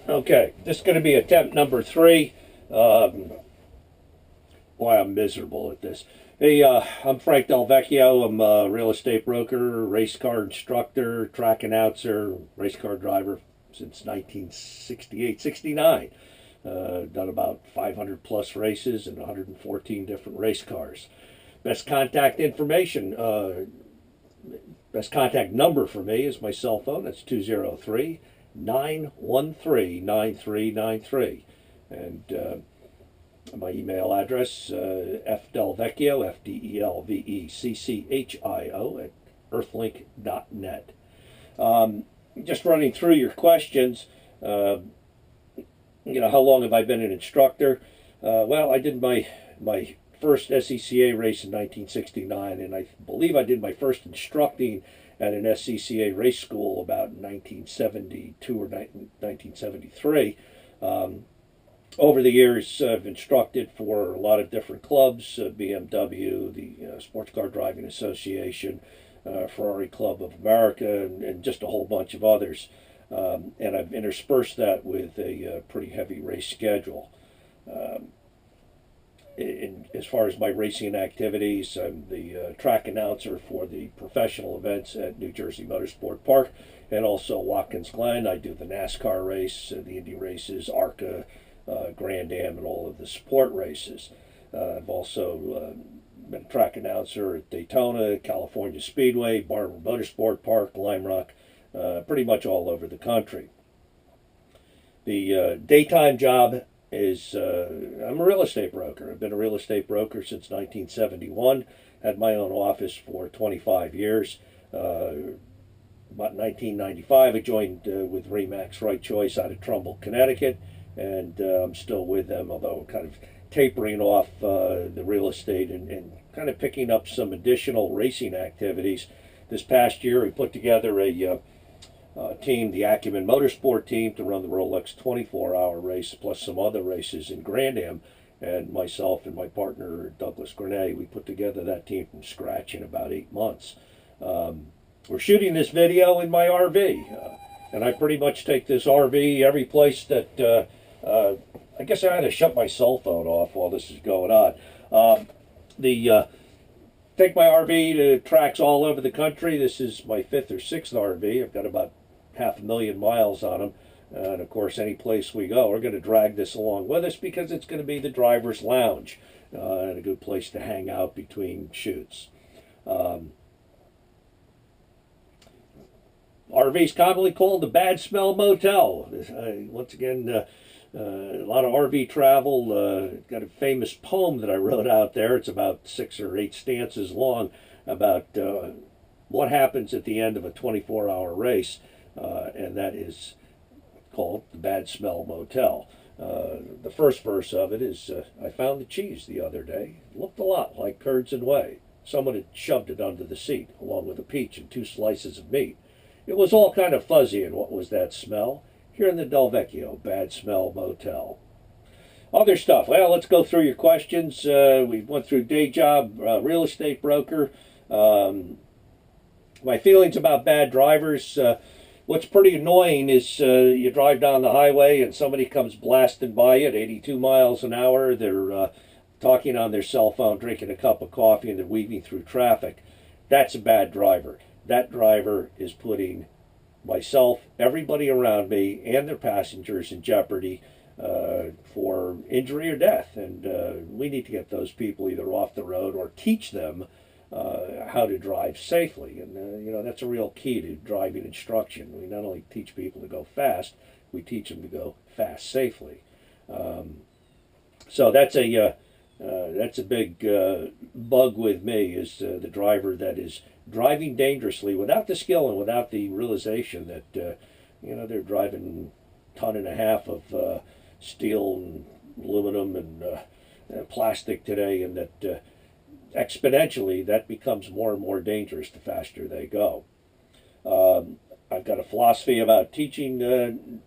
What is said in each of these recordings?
Okay, this is going to be attempt number 3. Um, Boy, I'm miserable at this. Hey, I'm Frank DelVecchio. I'm a real estate broker, race car instructor, track announcer, race car driver since 1968, 69. Done about 500 plus races and 114 different race cars. Best contact information, best contact number for me is my cell phone. That's 203 913 9393. And my email address, fdelvecchio, FDELVECCHIO, at earthlink.net. Just running through your questions, how long have I been an instructor? Well, I did my first SCCA race in 1969, and I believe I did my first instructing at an SCCA race school about 1972 or 1973. Over the years, I've instructed for a lot of different clubs, BMW, the Sports Car Driving Association, Ferrari Club of America, and just a whole bunch of others. And I've interspersed that with a pretty heavy race schedule. As far as my racing activities, I'm the track announcer for the professional events at New Jersey Motorsport Park and also Watkins Glen. I do the NASCAR race, the Indy races, ARCA, Grand Am, and all of the support races. I've also been a track announcer at Daytona, California Speedway, Barber Motorsport Park, Lime Rock, pretty much all over the country. The daytime job is I'm a real estate broker. I've been a real estate broker since 1971. Had my own office for 25 years. About 1995, I joined with Remax Right Choice out of Trumbull, Connecticut, and I'm still with them, although kind of tapering off the real estate and kind of picking up some additional racing activities. This past year, we put together a team, the Acumen Motorsport team, to run the Rolex 24-hour race, plus some other races in Grand Am. And myself and my partner, Douglas Grenay, we put together that team from scratch in about 8 months. We're shooting this video in my RV, and I pretty much take this RV every place that, I guess I had to shut my cell phone off while this is going on. Take my RV to tracks all over the country. This is my 5th or 6th RV. I've got about 500,000 miles on them. And of course, any place we go, we're going to drag this along with us because it's going to be the driver's lounge and a good place to hang out between shoots. RV is commonly called the Bad Smell Motel. Once again, a lot of RV travel. Got a famous poem that I wrote out there. It's about 6 or 8 stanzas long about what happens at the end of a 24-hour race, and that is called the Bad Smell Motel. The first verse of it is, I found the cheese the other day. It looked a lot like curds and whey. Someone had shoved it under the seat, along with a peach and 2 slices of meat. It was all kind of fuzzy, and what was that smell? Here in the DelVecchio Bad Smell Motel. Other stuff. Well, let's go through your questions. We went through day job, real estate broker. My feelings about bad drivers. What's pretty annoying is you drive down the highway and somebody comes blasting by you at 82 miles an hour. They're talking on their cell phone, drinking a cup of coffee, and they're weaving through traffic. That's a bad driver. That driver is putting myself, everybody around me, and their passengers in jeopardy for injury or death. And we need to get those people either off the road or teach them how to drive safely. And, that's a real key to driving instruction. We not only teach people to go fast, we teach them to go fast safely. So that's a big bug with me, is the driver that is driving dangerously without the skill and without the realization that they're driving 1.5 tons of steel and aluminum and plastic today, and that exponentially that becomes more and more dangerous the faster they go. I've got a philosophy about teaching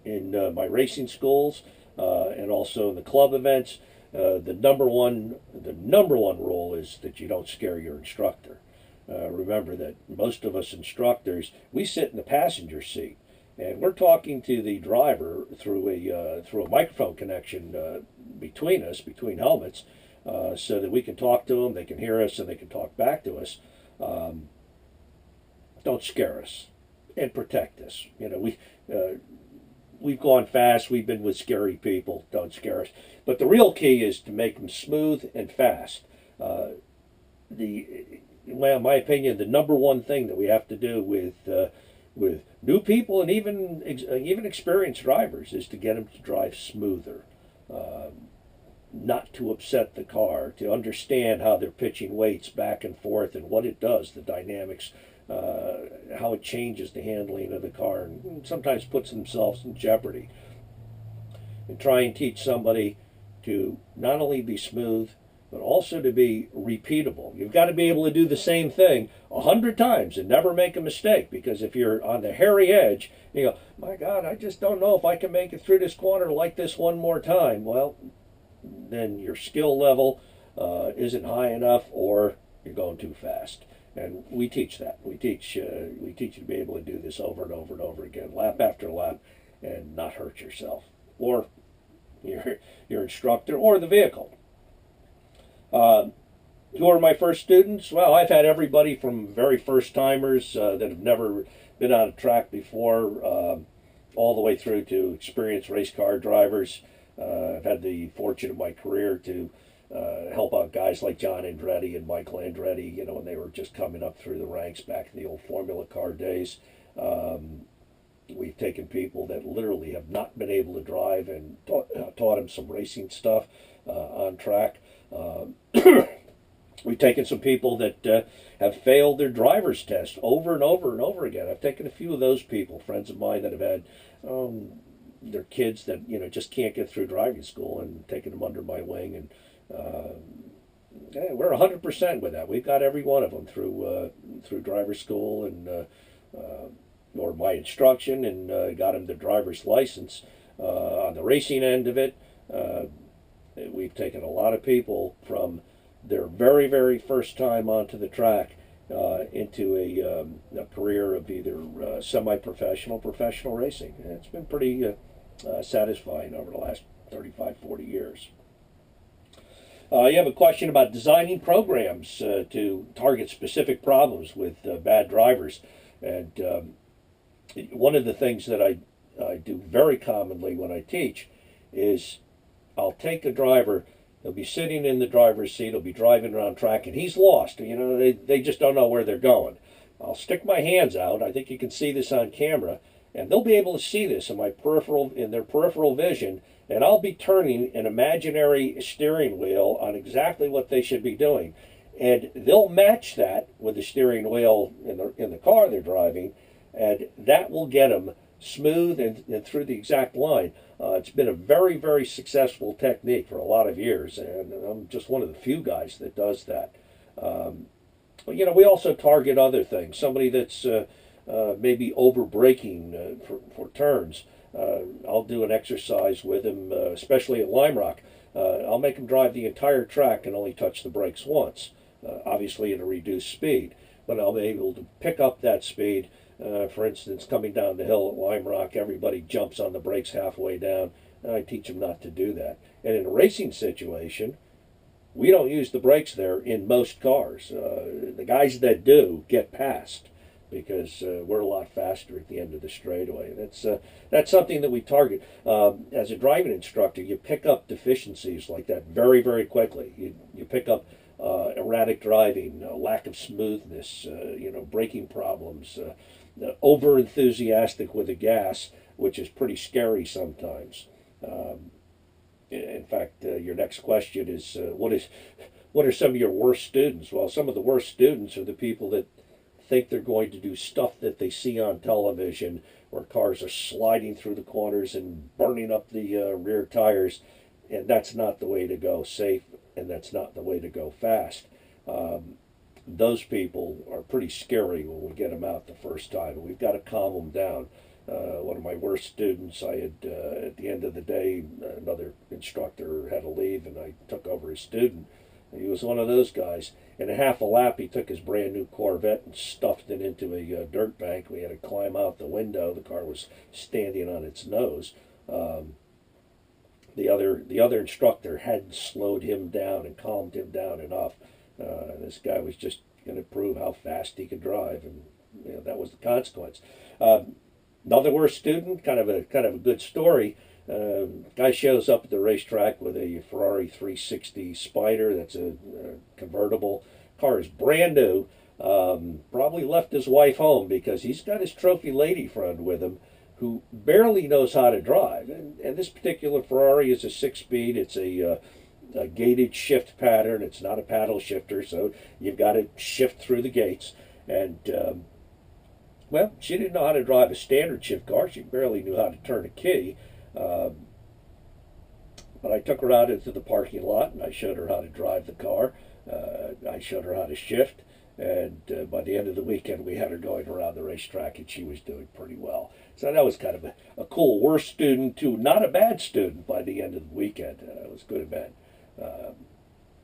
in my racing schools and also in the club events. The number one rule is that you don't scare your instructor. Remember that most of us instructors, we sit in the passenger seat, and we're talking to the driver through a microphone connection between us, between helmets, so that we can talk to them, they can hear us, and they can talk back to us. Don't scare us, and protect us. You know, we've gone fast. We've been with scary people. Don't scare us. But the real key is to make them smooth and fast. Well, in my opinion, the number one thing that we have to do with new people and even experienced drivers is to get them to drive smoother, not to upset the car, to understand how they're pitching weights back and forth and what it does, the dynamics, how it changes the handling of the car, and sometimes puts themselves in jeopardy. And try and teach somebody to not only be smooth, but also to be repeatable. You've got to be able to do the same thing 100 times and never make a mistake, because if you're on the hairy edge, you go, my God, I just don't know if I can make it through this corner like this one more time. Well, then your skill level isn't high enough, or you're going too fast. And we teach that. We teach you to be able to do this over and over and over again, lap after lap, and not hurt yourself, or your instructor, or the vehicle. Who are my first students? Well, I've had everybody from very first timers that have never been on a track before, all the way through to experienced race car drivers. I've had the fortune of my career to help out guys like John Andretti and Michael Andretti, you know, when they were just coming up through the ranks back in the old Formula Car days. We've taken people that literally have not been able to drive and taught them some racing stuff on track. We've taken some people that have failed their driver's test over and over and over again. I've taken a few of those people, friends of mine that have had their kids that, you know, just can't get through driving school, and taken them under my wing, and we're 100% with that. We've got every one of them through driver school and or my instruction, and got them the driver's license. On the racing end of it, we've taken a lot of people from their very, very first time onto the track into a career of either semi-professional, professional racing. And it's been pretty satisfying over the last 35, 40 years. You have a question about designing programs to target specific problems with bad drivers. And one of the things that I do very commonly when I teach is I'll take a driver, he'll be sitting in the driver's seat, he'll be driving around track, and he's lost. You know, they just don't know where they're going. I'll stick my hands out, I think you can see this on camera, and they'll be able to see this in their peripheral vision, and I'll be turning an imaginary steering wheel on exactly what they should be doing. And they'll match that with the steering wheel in the car they're driving, and that will get them smooth and through the exact line. It's been a very, very successful technique for a lot of years, and I'm just one of the few guys that does that. But, you know, we also target other things. Somebody that's maybe over braking for turns. I'll do an exercise with him, especially at Lime Rock. I'll make him drive the entire track and only touch the brakes once, obviously at a reduced speed. But I'll be able to pick up that speed. For instance, coming down the hill at Lime Rock, everybody jumps on the brakes halfway down. I teach them not to do that. And in a racing situation, we don't use the brakes there in most cars. The guys that do get past, because we're a lot faster at the end of the straightaway. That's something that we target. As a driving instructor, you pick up deficiencies like that very, very quickly. You pick up erratic driving, lack of smoothness, braking problems, over enthusiastic with the gas, which is pretty scary sometimes. In fact, your next question is what are some of your worst students? Well, some of the worst students are the people that think they're going to do stuff that they see on television, where cars are sliding through the corners and burning up the rear tires, and that's not the way to go safe, and that's not the way to go fast. Those people are pretty scary when we get them out the first time. We've got to calm them down. One of my worst students, I had, at the end of the day, another instructor had to leave, and I took over his student. He was one of those guys. In a half a lap, he took his brand new Corvette and stuffed it into a dirt bank. We had to climb out the window. The car was standing on its nose. The other instructor hadn't slowed him down and calmed him down enough. This guy was just going to prove how fast he could drive, and that was the consequence. Another worst student, kind of a good story. Guy shows up at the racetrack with a Ferrari 360 Spider. That's a convertible. Car is brand new. Probably left his wife home because he's got his trophy lady friend with him who barely knows how to drive. And this particular Ferrari is a 6-speed. It's a gated shift pattern. It's not a paddle shifter, so you've got to shift through the gates. And well, she didn't know how to drive a standard shift car. She barely knew how to turn a key. But I took her out into the parking lot and I showed her how to drive the car. I showed her how to shift. And by the end of the weekend, we had her going around the racetrack, and she was doing pretty well. So that was kind of a cool worst student to not a bad student by the end of the weekend. It was a good event.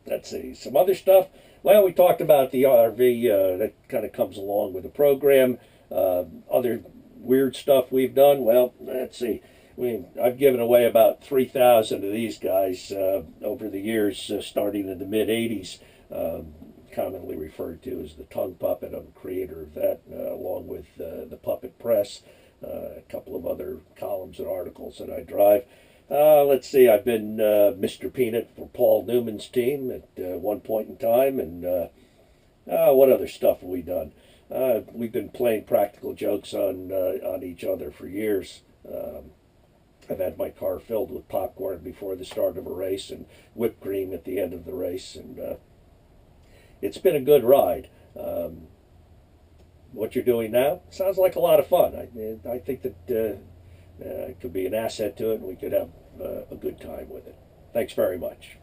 Let's see, some other stuff. Well, we talked about the RV. That kind of comes along with the program. Other weird stuff we've done. Well, let's see. I've given away about 3,000 of these guys over the years, starting in the mid-'80s. Commonly referred to as the tongue puppet. I'm the creator of that, along with the Puppet Press, a couple of other columns and articles that I drive. Let's see, I've been Mr. Peanut for Paul Newman's team at one point in time, and what other stuff have we done? We've been playing practical jokes on each other for years. I've had my car filled with popcorn before the start of a race and whipped cream at the end of the race, and it's been a good ride. What you're doing now sounds like a lot of fun. I think that it could be an asset to it, and we could have a good time with it. Thanks very much.